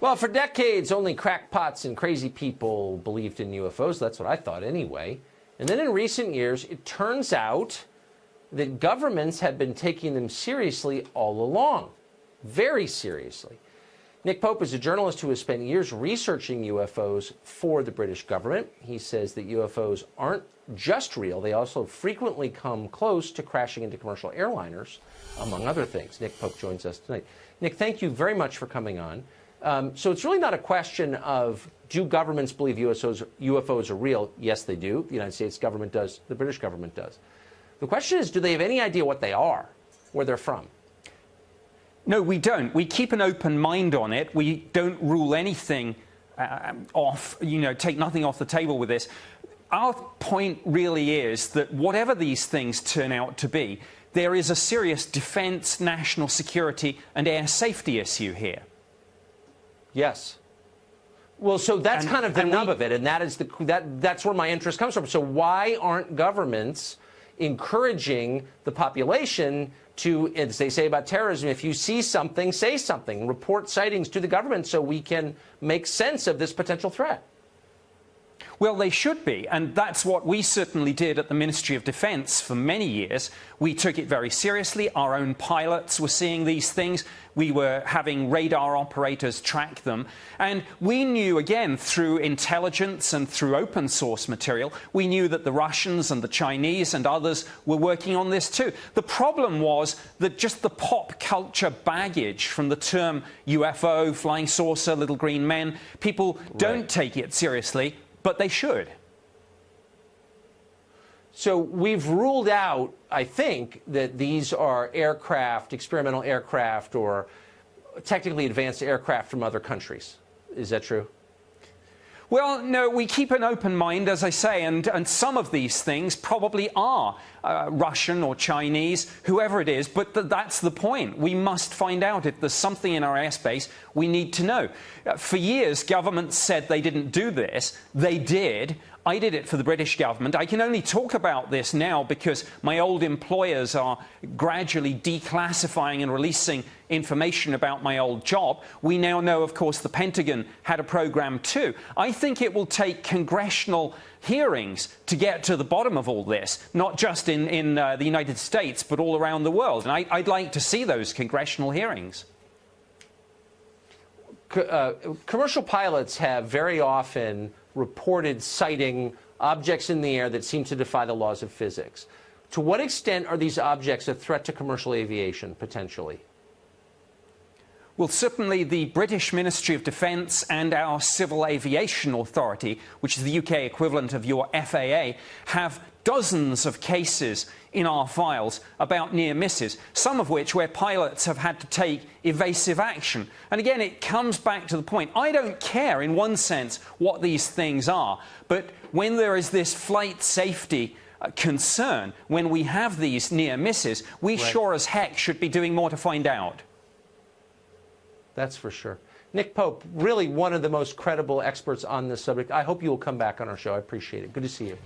Well, for decades, only crackpots and crazy people believed in UFOs. That's what I thought anyway. And then in recent years, it turns out that governments have been taking them seriously all along. Very seriously. Nick Pope is a journalist who has spent years researching UFOs for the British government. He says that UFOs aren't just real. They also frequently come close to crashing into commercial airliners, among other things. Nick Pope joins us tonight. Nick, thank you very much for coming on. So it's really not a question of, do governments believe UFOs are real? Yes, they do. The United States government does. The British government does. The question is, do they have any idea what they are, where they're from? No, we don't. We keep an open mind on it. We don't rule anything off, take nothing off the table with this. Our point really is that whatever these things turn out to be, there is a serious defense, national security, and air safety issue here. Yes. Well, so that's kind of the nub of it, and that's where my interest comes from. So why aren't governments encouraging the population to, as they say about terrorism, if you see something, say something, report sightings to the government so we can make sense of this potential threat? Well, they should be, and that's what we certainly did at the Ministry of Defence for many years. We took it very seriously. Our own pilots were seeing these things. We were having radar operators track them. And we knew, again, through intelligence and through open source material, we knew that the Russians and the Chinese and others were working on this too. The problem was that just the pop culture baggage from the term UFO, flying saucer, little green men, people don't take it seriously. But they should. So we've ruled out, I think, that these are aircraft, experimental aircraft, or technically advanced aircraft from other countries. Is that true? Well, no, we keep an open mind, as I say, and some of these things probably are Russian or Chinese, whoever it is, but that's the point. We must find out. If there's something in our airspace, we need to know. For years, governments said they didn't do this. They did. I did it for the British government. I can only talk about this now because my old employers are gradually declassifying and releasing information about my old job. We now know, of course, the Pentagon had a program too. I think it will take congressional hearings to get to the bottom of all this, not just in the United States, but all around the world. And I'd like to see those congressional hearings. Commercial pilots have very often reported sighting objects in the air that seem to defy the laws of physics. To what extent are these objects a threat to commercial aviation, potentially? Well, certainly the British Ministry of Defence and our Civil Aviation Authority, which is the UK equivalent of your FAA, have dozens of cases in our files about near misses, some of which where pilots have had to take evasive action. And again, it comes back to the point. I don't care, in one sense, what these things are, but when there is this flight safety concern, when we have these near misses, we sure as heck should be doing more to find out. That's for sure. Nick Pope, really one of the most credible experts on this subject. I hope you will come back on our show. I appreciate it. Good to see you.